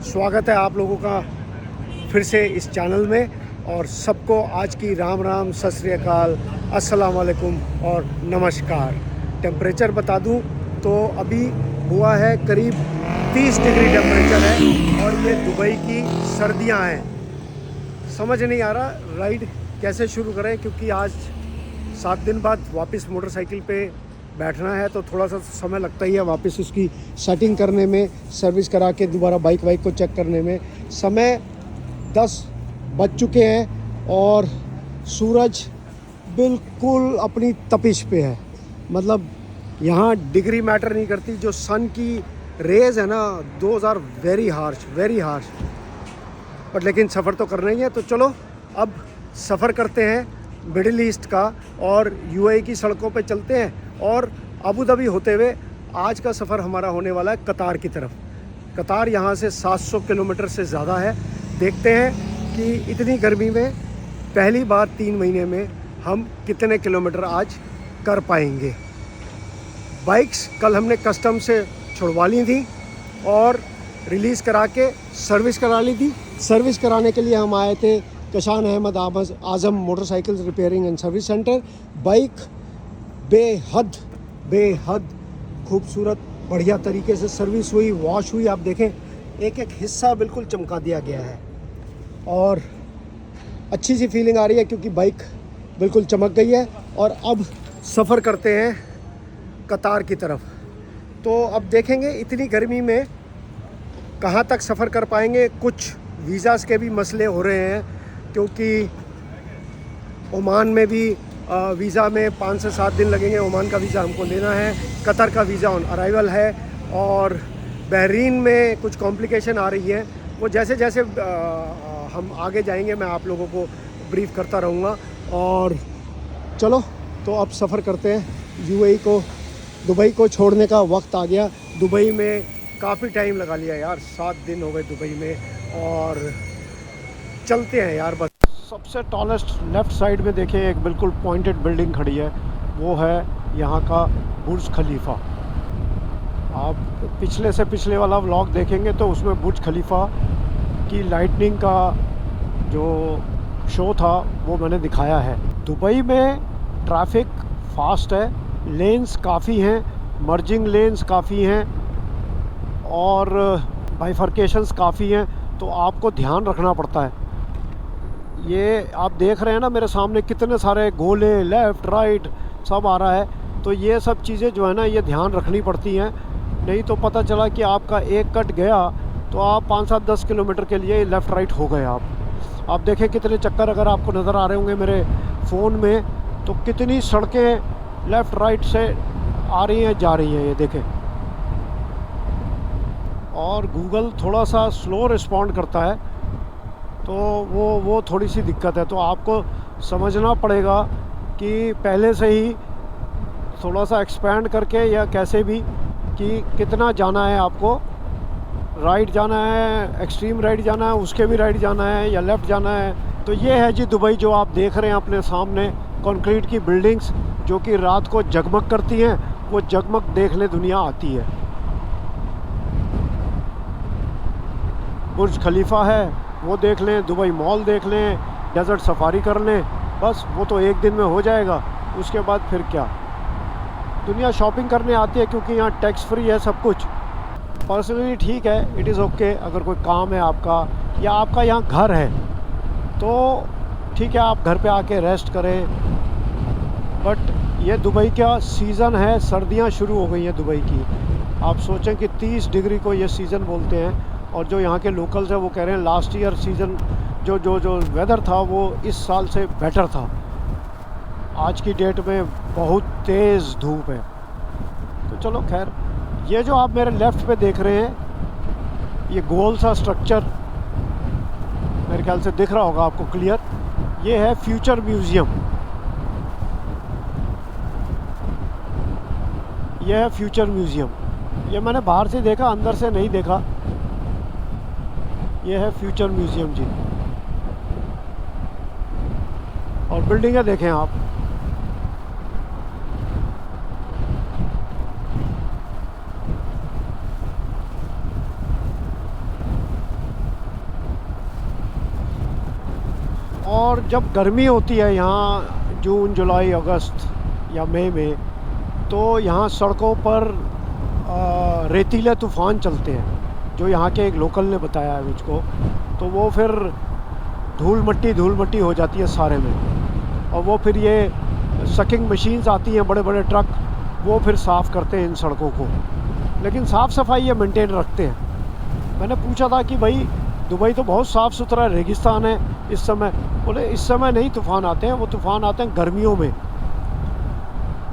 स्वागत है आप लोगों का फिर से इस चैनल में। और सबको आज की राम राम, सत श्री अकाल, अस्सलाम वालेकुम और नमस्कार। टेम्परेचर बता दूं तो अभी हुआ है करीब 30 डिग्री टेम्परेचर है और ये दुबई की सर्दियां हैं। समझ नहीं आ रहा राइड कैसे शुरू करें, क्योंकि आज 7 दिन बाद वापस मोटरसाइकिल पे बैठना है तो थोड़ा सा समय लगता ही है वापस उसकी सेटिंग करने में, सर्विस करा के दोबारा बाइक को चेक करने में। समय 10 बज चुके हैं और सूरज बिल्कुल अपनी तपिश पे है। मतलब यहाँ डिग्री मैटर नहीं करती, जो सन की रेज है ना, those are very harsh but लेकिन सफ़र तो करना ही है। तो चलो अब सफ़र करते हैं मिडिल ईस्ट का और यूएई की सड़कों पे चलते हैं और अबू धाबी होते हुए आज का सफ़र हमारा होने वाला है कतार की तरफ। कतार यहाँ से 700 किलोमीटर से ज़्यादा है। देखते हैं कि इतनी गर्मी में पहली बार 3 महीने में हम कितने किलोमीटर आज कर पाएंगे। बाइक्स कल हमने कस्टम से छुड़वा ली थी और रिलीज़ करा के सर्विस करा ली थी। सर्विस कराने के लिए हम आए थे Kashan Ahmad Azam motorcycle repairing and service centre. Bike बेहद खूबसूरत बढ़िया तरीके से सर्विस हुई, वॉश हुई। आप देखें एक एक हिस्सा बिल्कुल चमका दिया गया है और अच्छी सी फीलिंग आ रही है क्योंकि बाइक बिल्कुल चमक गई है। और अब सफ़र करते हैं कतार की तरफ। तो अब देखेंगे इतनी गर्मी में कहाँ तक सफ़र कर पाएंगे। कुछ वीज़ाज़ के भी मसले हो रहे हैं क्योंकि ओमान में भी वीज़ा में 5 से 7 दिन लगेंगे। ओमान का वीज़ा हमको लेना है, कतर का वीज़ा ऑन अराइवल है और बहरीन में कुछ कॉम्प्लिकेशन आ रही है। वो जैसे जैसे हम आगे जाएंगे मैं आप लोगों को ब्रीफ करता रहूँगा। और चलो तो अब सफ़र करते हैं। यूएई को, दुबई को छोड़ने का वक्त आ गया। दुबई में काफ़ी टाइम लगा लिया यार, 7 दिन हो गए दुबई में और चलते हैं यार बस। सबसे टॉलेस्ट लेफ़्ट साइड में देखें एक बिल्कुल पॉइंटेड बिल्डिंग खड़ी है, वो है यहाँ का बुर्ज खलीफा। आप पिछले से पिछले वाला व्लॉग देखेंगे तो उसमें बुर्ज खलीफा की लाइटनिंग का जो शो था वो मैंने दिखाया है। दुबई में ट्रैफिक फास्ट है, लेन्स काफ़ी हैं, मर्जिंग लेन्स काफ़ी हैं और बाइफर्केशंस काफ़ी हैं, तो आपको ध्यान रखना पड़ता है। ये आप देख रहे हैं ना मेरे सामने कितने सारे गोले लेफ़्ट राइट सब आ रहा है। तो ये सब चीज़ें जो है ना ये ध्यान रखनी पड़ती हैं, नहीं तो पता चला कि आपका एक कट गया तो आप 5-7-10 किलोमीटर के लिए लेफ़्ट राइट हो गए आप देखें कितने चक्कर अगर आपको नज़र आ रहे होंगे मेरे फ़ोन में, तो कितनी सड़कें लेफ़्ट राइट से आ रही हैं जा रही हैं, ये देखें। और गूगल थोड़ा सा स्लो रिस्पॉन्ड करता है तो वो थोड़ी सी दिक्कत है। तो आपको समझना पड़ेगा कि पहले से ही थोड़ा सा एक्सपेंड करके या कैसे भी कि कितना जाना है आपको, राइट जाना है, एक्सट्रीम राइट जाना है, उसके भी राइट जाना है या लेफ़्ट जाना है। तो ये है जी दुबई जो आप देख रहे हैं अपने सामने, कंक्रीट की बिल्डिंग्स जो कि रात को जगमग करती हैं, वो जगमग देखने दुनिया आती है। बुर्ज खलीफा है वो देख लें, दुबई मॉल देख लें, डेजर्ट सफारी कर लें, बस वो तो एक दिन में हो जाएगा। उसके बाद फिर क्या, दुनिया शॉपिंग करने आती है क्योंकि यहाँ टैक्स फ्री है सब कुछ। पर्सनली ठीक है, इट इज़ ओके। अगर कोई काम है आपका या आपका यहाँ घर है तो ठीक है, आप घर पे आके रेस्ट करें। बट ये दुबई का सीज़न है, सर्दियाँ शुरू हो गई हैं दुबई की। आप सोचें कि 30 डिग्री को ये सीज़न बोलते हैं और जो यहाँ के लोकल्स हैं वो कह रहे हैं लास्ट ईयर सीज़न जो वेदर था वो इस साल से बेटर था। आज की डेट में बहुत तेज़ धूप है। तो चलो खैर, ये जो आप मेरे लेफ़्ट पे देख रहे हैं ये गोल सा स्ट्रक्चर मेरे ख्याल से दिख रहा होगा आपको क्लियर, ये है फ्यूचर म्यूज़ियम। ये है फ्यूचर म्यूज़ियम। ये मैंने बाहर से देखा, अंदर से नहीं देखा। ये है फ्यूचर म्यूज़ियम जी। और बिल्डिंगें देखें आप, और जब गर्मी होती है यहाँ जून जुलाई अगस्त या मई में, तो यहाँ सड़कों पर रेतीले तूफ़ान चलते हैं, जो यहाँ के एक लोकल ने बताया है मुझको। तो वो फिर धूल मट्टी हो जाती है सारे में, और वो फिर ये सकिंग मशीन्स आती हैं, बड़े बड़े ट्रक, वो फिर साफ़ करते हैं इन सड़कों को। लेकिन साफ़ सफाई ये मेंटेन रखते हैं। मैंने पूछा था कि भाई दुबई तो बहुत साफ़ सुथरा रेगिस्तान है इस समय। बोले इस समय नहीं तूफ़ान आते हैं, वो तूफ़ान आते हैं गर्मियों में।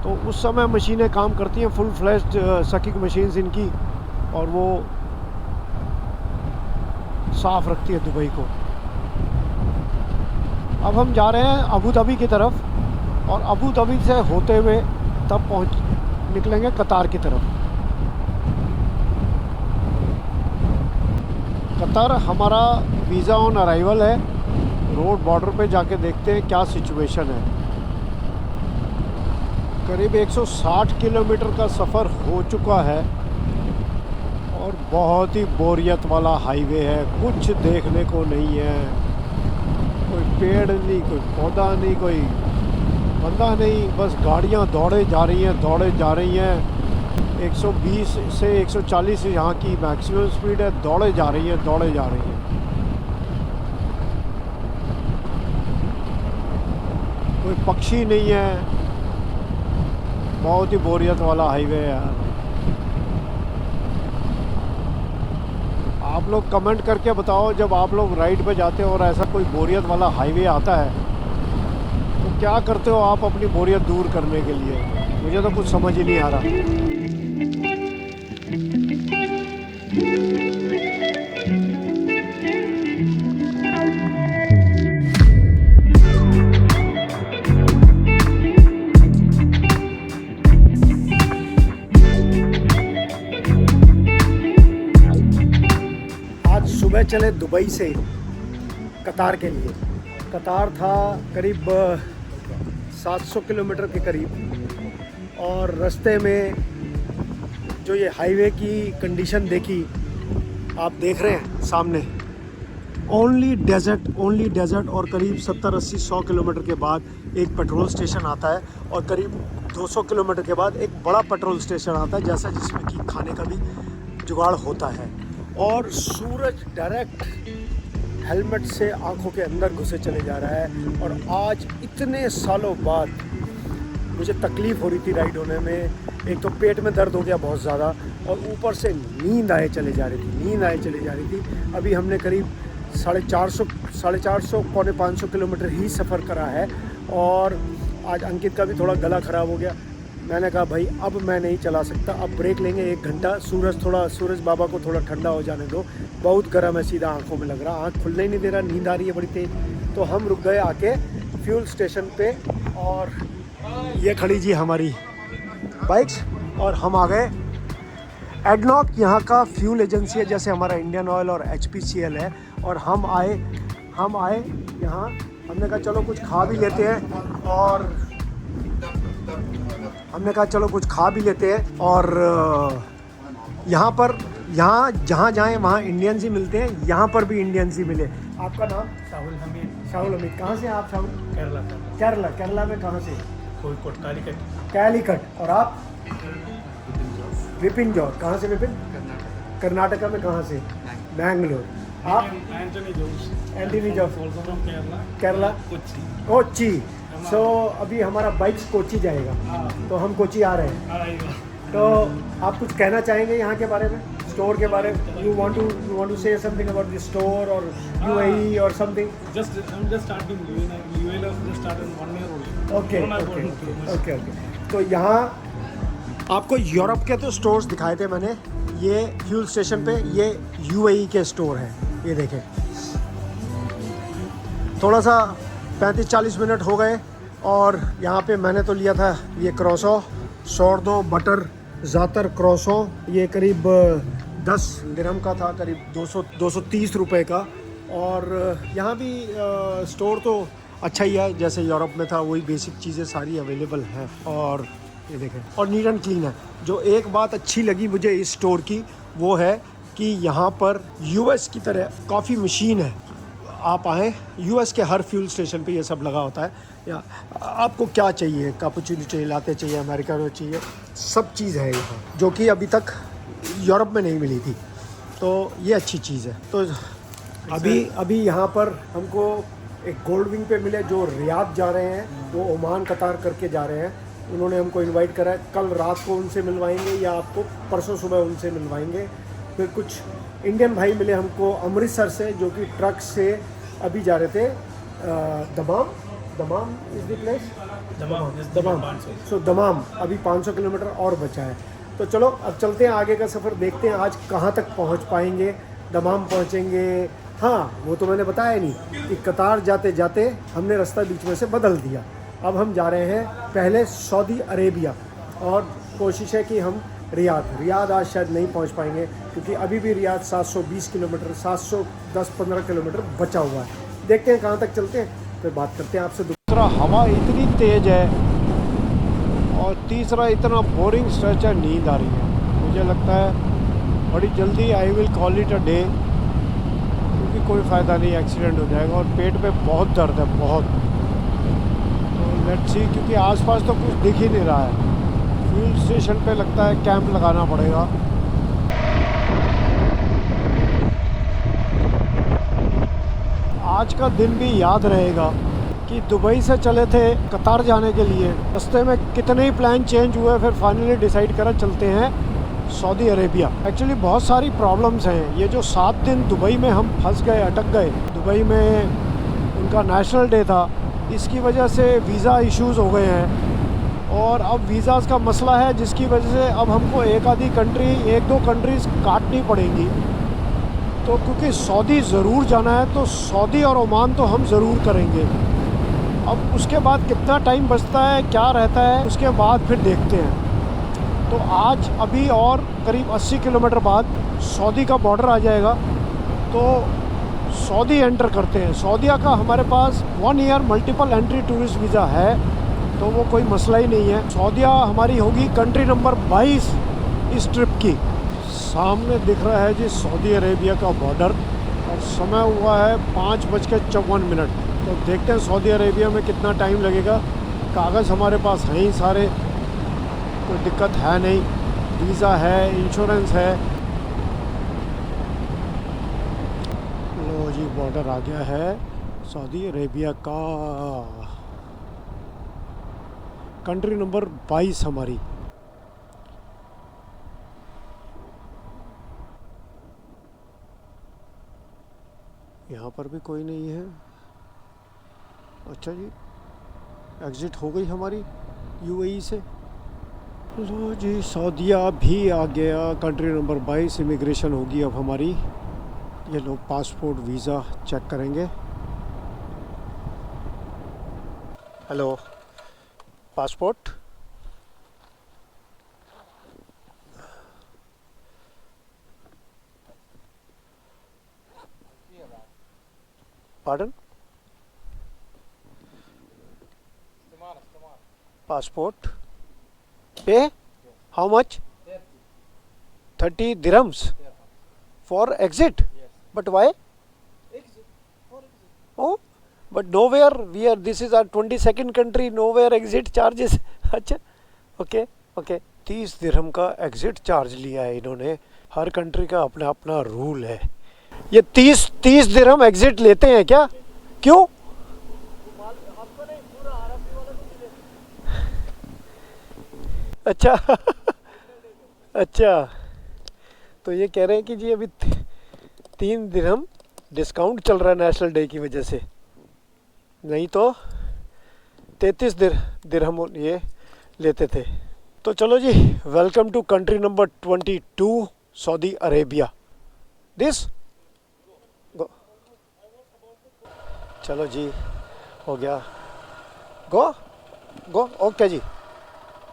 तो उस समय मशीनें काम करती हैं, फुल फ्लैश्ड सकिंग मशीन्स इनकी, और वो साफ़ रखती है दुबई को। अब हम जा रहे हैं अबू धाबी की तरफ, और अबू धाबी से होते हुए तब निकलेंगे कतार की तरफ। कतार हमारा वीज़ा ऑन अराइवल है। रोड बॉर्डर पे जाके देखते हैं क्या सिचुएशन है। करीब 160 किलोमीटर का सफ़र हो चुका है, और बहुत ही बोरियत वाला हाईवे है। कुछ देखने को नहीं है, कोई पेड़ नहीं, कोई पौधा नहीं, कोई बंदा नहीं, बस गाड़ियाँ दौड़े जा रही हैं। 120 से 140 यहाँ की मैक्सिमम स्पीड है, दौड़े जा रही हैं। कोई पक्षी नहीं है, बहुत ही बोरियत वाला हाईवे है यार। आप लोग कमेंट करके बताओ, जब आप लोग राइड पे जाते हो और ऐसा कोई बोरियत वाला हाईवे आता है तो क्या करते हो आप अपनी बोरियत दूर करने के लिए? मुझे तो कुछ समझ ही नहीं आ रहा। सुबह चले दुबई से कतार के लिए। कतार था करीब 700 किलोमीटर के करीब, और रास्ते में जो ये हाईवे की कंडीशन देखी, आप देख रहे हैं सामने, ओनली डेजर्ट। और करीब 70-80-100 किलोमीटर के बाद एक पेट्रोल स्टेशन आता है, और करीब 200 किलोमीटर के बाद एक बड़ा पेट्रोल स्टेशन आता है, जैसा जिसमें कि खाने का भी जुगाड़ होता है। और सूरज डायरेक्ट हेलमेट से आंखों के अंदर घुसे चले जा रहा है। और आज इतने सालों बाद मुझे तकलीफ़ हो रही थी राइड होने में। एक तो पेट में दर्द हो गया बहुत ज़्यादा, और ऊपर से नींद आए चले जा रही थी। अभी हमने करीब 450 पौने 500 किलोमीटर ही सफ़र करा है, और आज अंकित का भी थोड़ा गला ख़राब हो गया। मैंने कहा भाई अब मैं नहीं चला सकता, अब ब्रेक लेंगे 1 घंटा। सूरज बाबा को थोड़ा ठंडा हो जाने दो, बहुत गर्म है, सीधा आंखों में लग रहा, आंख खुलने ही नहीं दे रहा, नींद आ रही है बड़ी तेज। तो हम रुक गए आके फ्यूल स्टेशन पे, और ये खड़ी जी हमारी बाइक्स, और हम आ गए एडनॉक। यहाँ का फ्यूल एजेंसी है, जैसे हमारा इंडियन ऑयल और HPCL है। और हम आए यहाँ, हमने कहा चलो कुछ खा भी लेते हैं, और यहाँ जहाँ जाएँ वहाँ इंडियंस ही मिलते हैं, यहाँ पर भी इंडियंस ही मिले। आपका नाम? शाहुल हमीद। कहाँ से आप शाहुल? केरला में कहाँ से? कालीकट। और आप? विपिन जौहर। कहाँ से विपिन? कर्नाटका में कहाँ से? बैंगलोर। आप? एंटनी जोस। केरला कोच्चि। सो अभी हमारा बाइक्स कोच्चि जाएगा, तो हम कोच्चि आ रहे हैं। तो आप कुछ कहना चाहेंगे यहाँ के बारे में, स्टोर के बारे में? You want to say something about the store और UAE और something? I'm just starting. UAE just started 1 year only. Okay. तो यहाँ आपको यूरोप के तो स्टोर्स दिखाए थे मैंने, ये फ्यूल स्टेशन पे ये UAE के स्टोर हैं। ये देखें, थोड़ा सा 35-40 मिनट हो गए, और यहाँ पे मैंने तो लिया था ये क्रोसो, सोरदो बटर ज़ातर क्रोसो। ये करीब 10 दिरहम का था, करीब 230 रुपए का। और यहाँ भी स्टोर तो अच्छा ही है, जैसे यूरोप में था, वही बेसिक चीज़ें सारी अवेलेबल हैं। और ये देखें, और नीट एंड क्लीन है। जो एक बात अच्छी लगी मुझे इस स्टोर की, वो है कि यहाँ पर US की तरह कॉफ़ी मशीन है। आप आएँ, यूएस के हर फ्यूल स्टेशन पे ये सब लगा होता है। या आपको क्या चाहिए, कैपुचिनो चाहिए, लाते चाहिए, अमेरिकानो चाहिए, सब चीज़ है यहाँ, जो कि अभी तक यूरोप में नहीं मिली थी। तो ये अच्छी चीज़ है। तो अभी यहाँ पर हमको एक गोल्ड विंग पे मिले जो रियाद जा रहे हैं, वो ओमान कतार करके जा रहे हैं। उन्होंने हमको इनवाइट करा है, कल रात को उनसे मिलवाएंगे या आपको परसों सुबह उनसे मिलवाएंगे। फिर कुछ इंडियन भाई मिले हमको अमृतसर से, जो कि ट्रक से अभी जा रहे थे दमाम इज द प्लेस, दमाम। सो दमाम अभी 500 किलोमीटर और बचा है। तो चलो अब चलते हैं, आगे का सफ़र देखते हैं आज कहाँ तक पहुँच पाएंगे। दमाम पहुँचेंगे। हाँ, वो तो मैंने बताया नहीं कि कतार जाते जाते हमने रास्ता बीच में से बदल दिया। अब हम जा रहे हैं पहले सऊदी अरेबिया, और कोशिश है कि हम रियाद आज शायद नहीं पहुंच पाएंगे, क्योंकि अभी भी रियाद 720 किलोमीटर 710-15 किलोमीटर बचा हुआ है। देखते हैं कहाँ तक चलते हैं, फिर बात करते हैं आपसे। दूसरा, हवा इतनी तेज़ है, और तीसरा इतना बोरिंग स्ट्रेच है, नींद आ रही है। मुझे लगता है बड़ी जल्दी I will call it a day, क्योंकि कोई फ़ायदा नहीं, एक्सीडेंट हो जाएगा। और पेट पे बहुत दर्द है, बहुत। तो लेट्स सी, क्योंकि आसपास तो कुछ दिख ही नहीं रहा है। फ्यूल स्टेशन पे लगता है कैंप लगाना पड़ेगा। आज का दिन भी याद रहेगा कि दुबई से चले थे कतार जाने के लिए, रास्ते में कितने ही प्लान चेंज हुए, फिर फाइनली डिसाइड करा चलते हैं सऊदी अरेबिया। एक्चुअली बहुत सारी प्रॉब्लम्स हैं। ये जो 7 दिन दुबई में हम फंस गए, अटक गए, दुबई में उनका नेशनल डे था, इसकी वजह से वीज़ा इश्यूज़ हो गए हैं। और अब वीज़ाज़ का मसला है, जिसकी वजह से अब हमको एक दो कंट्रीज़ काटनी पड़ेंगी। तो क्योंकि सऊदी ज़रूर जाना है, तो सऊदी और ओमान तो हम ज़रूर करेंगे। अब उसके बाद कितना टाइम बचता है, क्या रहता है, उसके बाद फिर देखते हैं। तो आज अभी और करीब 80 किलोमीटर बाद सऊदी का बॉर्डर आ जाएगा, तो सऊदी एंटर करते हैं। सऊदीया का हमारे पास 1 year multiple entry tourist visa है, तो वो कोई मसला ही नहीं है। सऊदीया हमारी होगी कंट्री नंबर 22 इस ट्रिप की। सामने दिख रहा है जी सऊदी अरेबिया का बॉर्डर, और समय हुआ है 5:54। तो देखते हैं सऊदी अरेबिया में कितना टाइम लगेगा। कागज़ हमारे पास हैं ही सारे, कोई दिक्कत है नहीं, वीज़ा है, इंश्योरेंस है। लो जी, बॉर्डर आ गया है सऊदी अरेबिया का, कंट्री नंबर 22 हमारी। यहाँ पर भी कोई नहीं है। अच्छा जी, एग्ज़िट हो गई हमारी यूएई से। लो जी, सऊदीया भी आ गया, कंट्री नंबर 22। इमिग्रेशन होगी अब हमारी। ये लोग पासपोर्ट वीज़ा चेक करेंगे। Hello, passport. Pardon, passport. Pay? How much? 30 dirhams for exit. But why? Oh, but nowhere we are. This is our 22nd country. Nowhere exit charges. अच्छा, okay. 30 दिरहम का exit charge लिया है इन्होंने। हर country का अपना अपना rule है। ये 30 दिरहम एग्जिट लेते हैं क्या? क्यों? अच्छा अच्छा, तो ये कह रहे हैं कि जी अभी 3 दिरहम डिस्काउंट चल रहा है नेशनल डे की वजह से, नहीं तो 33 दिरहम ये लेते थे। तो चलो जी, welcome to country number 22 Saudi Arabia. This go, चलो जी, हो गया। गो ओके जी।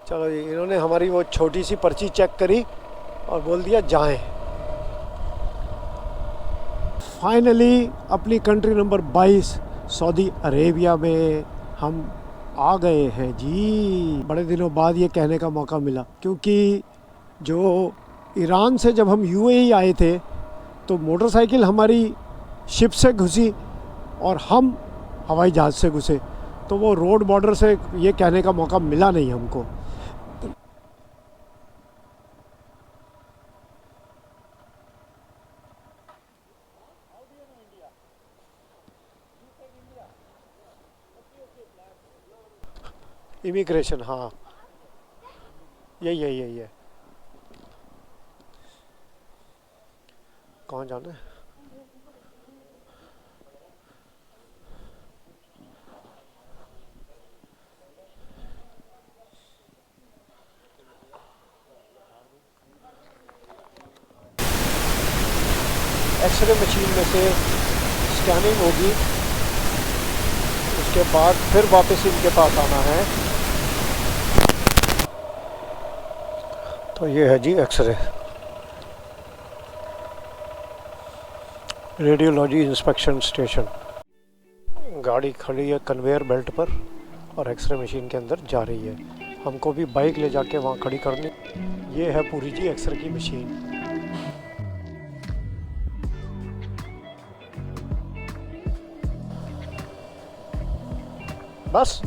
चलो जी, इन्होंने हमारी वो छोटी सी पर्ची चेक करी और बोल दिया जाएं। फाइनली अपनी कंट्री नंबर 22 सऊदी अरेबिया में हम आ गए हैं जी। बड़े दिनों बाद ये कहने का मौका मिला, क्योंकि जो ईरान से जब हम यूएई आए थे तो मोटरसाइकिल हमारी शिप से घुसी, और हम हवाई जहाज़ से घुसे, तो वो रोड बॉर्डर से ये कहने का मौका मिला नहीं हमको। इमिग्रेशन, हाँ यही है। कहाँ जाना है? एक्सरे मशीन में से स्कैनिंग होगी, उसके बाद फिर वापस इनके पास आना है। तो ये है जी एक्सरे, रेडियोलॉजी इंस्पेक्शन स्टेशन। गाड़ी खड़ी है कन्वेयर बेल्ट पर और एक्सरे मशीन के अंदर जा रही है। हमको भी बाइक ले जाके वहाँ खड़ी करनी। ये है पूरी जी एक्सरे की मशीन। बस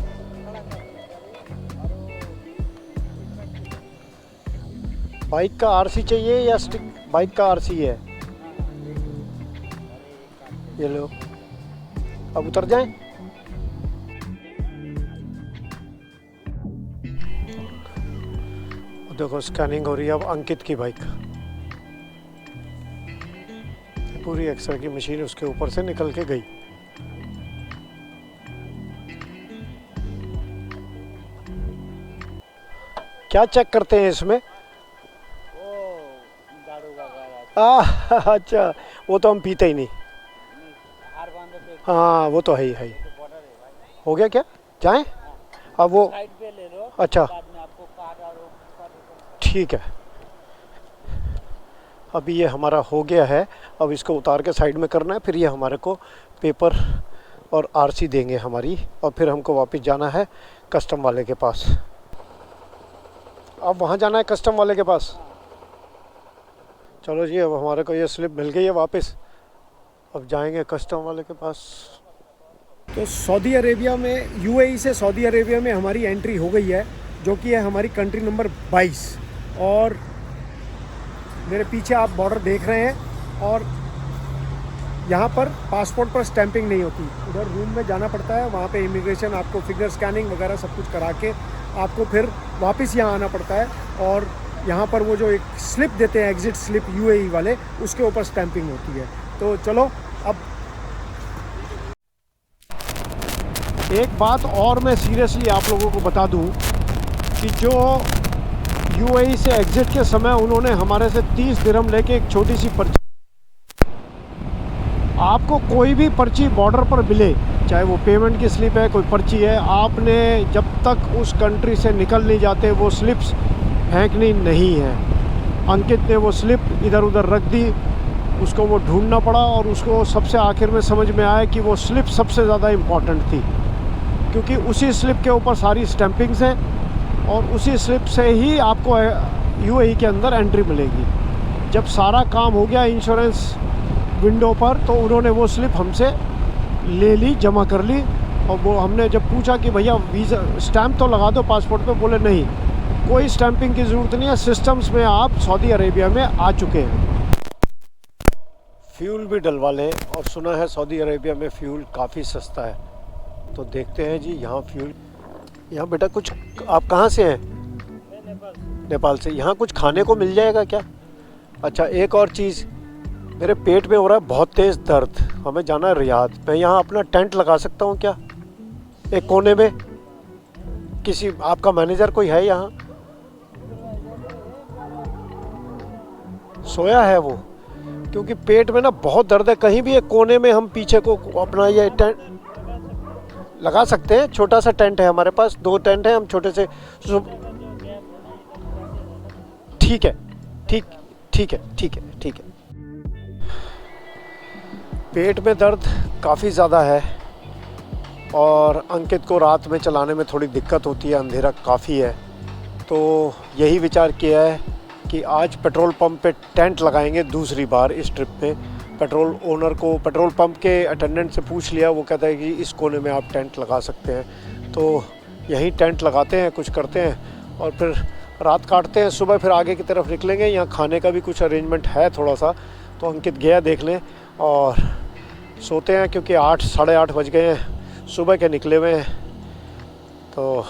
बाइक का आरसी चाहिए या बाइक का आरसी है? ये लो, अब उतर जाएं। देखो स्कैनिंग हो रही है अब अंकित की बाइक। पूरी एक्सरे की मशीन उसके ऊपर से निकल के गई। क्या चेक करते हैं इसमें? अच्छा, वो तो हम पीते ही नहीं। हाँ वो तो है ही। हो गया क्या? जाएं? अब वो अच्छा ठीक है। अभी ये हमारा हो गया है, अब इसको उतार के साइड में करना है, फिर ये हमारे को पेपर और आरसी देंगे हमारी, और फिर हमको वापस जाना है कस्टम वाले के पास। अब वहाँ जाना है कस्टम वाले के पास। चलो जी, अब हमारे को ये स्लिप मिल गई है वापस, अब जाएंगे कस्टम वाले के पास। तो सऊदी अरेबिया में, यूएई से सऊदी अरेबिया में हमारी एंट्री हो गई है, जो कि है हमारी कंट्री नंबर 22। और मेरे पीछे आप बॉर्डर देख रहे हैं, और यहाँ पर पासपोर्ट पर स्टैंपिंग नहीं होती, उधर रूम में जाना पड़ता है। वहाँ पे इमिग्रेशन, आपको फिंगर स्कैनिंग वगैरह सब कुछ करा के आपको फिर वापस यहाँ आना पड़ता है। और यहाँ पर वो जो एक स्लिप देते हैं, एग्जिट स्लिप यूएई वाले, उसके ऊपर स्टैंपिंग होती है। तो चलो, अब एक बात और मैं सीरियसली आप लोगों को बता दूं कि जो यूएई से एग्जिट के समय उन्होंने हमारे से 30 दिरहम लेके एक छोटी सी पर्ची, आपको कोई भी पर्ची बॉर्डर पर मिले, चाहे वो पेमेंट की स्लिप है, कोई पर्ची है, आपने जब तक उस कंट्री से निकल नहीं जाते वो स्लिप्स फेंकनी नहीं है। अंकित ने वो स्लिप इधर उधर रख दी, उसको वो ढूंढना पड़ा, और उसको सबसे आखिर में समझ में आया कि वो स्लिप सबसे ज़्यादा इम्पॉर्टेंट थी, क्योंकि उसी स्लिप के ऊपर सारी स्टैंपिंग्स हैं, और उसी स्लिप से ही आपको यूएई के अंदर एंट्री मिलेगी। जब सारा काम हो गया इंश्योरेंस विंडो पर, तो उन्होंने वो स्लिप हमसे ले ली, जमा कर ली। और वो हमने जब पूछा कि भैया वीज़ा स्टैंप तो लगा दो पासपोर्ट पे, बोले नहीं, कोई स्टैंपिंग की ज़रूरत नहीं है, सिस्टम्स में आप सऊदी अरेबिया में आ चुके हैं। फ्यूल भी डलवा लें, और सुना है सऊदी अरेबिया में फ्यूल काफ़ी सस्ता है, तो देखते हैं जी यहाँ फ्यूल। यहाँ बेटा कुछ, आप कहाँ से हैं? नेपाल से। यहाँ कुछ खाने को मिल जाएगा क्या? अच्छा, एक और चीज़, मेरे पेट में हो रहा है बहुत तेज़ दर्द, हमें जाना है रियाद। मैं यहाँ अपना टेंट लगा सकता हूँ क्या एक कोने में? किसी आपका मैनेजर कोई है यहाँ? सोया है वो, क्योंकि पेट में ना बहुत दर्द है। कहीं भी एक कोने में हम पीछे को अपना ये टेंट लगा सकते हैं। छोटा सा टेंट है हमारे पास, 2 टेंट हैं, हम छोटे से। ठीक है, ठीक है। पेट में दर्द काफ़ी ज़्यादा है, और अंकित को रात में चलाने में थोड़ी दिक्कत होती है, अंधेरा काफ़ी है। तो यही विचार किया है कि आज पेट्रोल पंप पे टेंट लगाएंगे दूसरी बार इस ट्रिप पे, पेट्रोल ओनर को, पेट्रोल पंप के अटेंडेंट से पूछ लिया, वो कहता है कि इस कोने में आप टेंट लगा सकते हैं। तो यहीं टेंट लगाते हैं, कुछ करते हैं और फिर रात काटते हैं। सुबह फिर आगे की तरफ निकलेंगे। यहाँ खाने का भी कुछ अरेंजमेंट है थोड़ा सा, तो अंकित गया देख लें और सोते हैं क्योंकि 8 साढ़े 8 बज गए हैं, सुबह के निकले हुए हैं। तो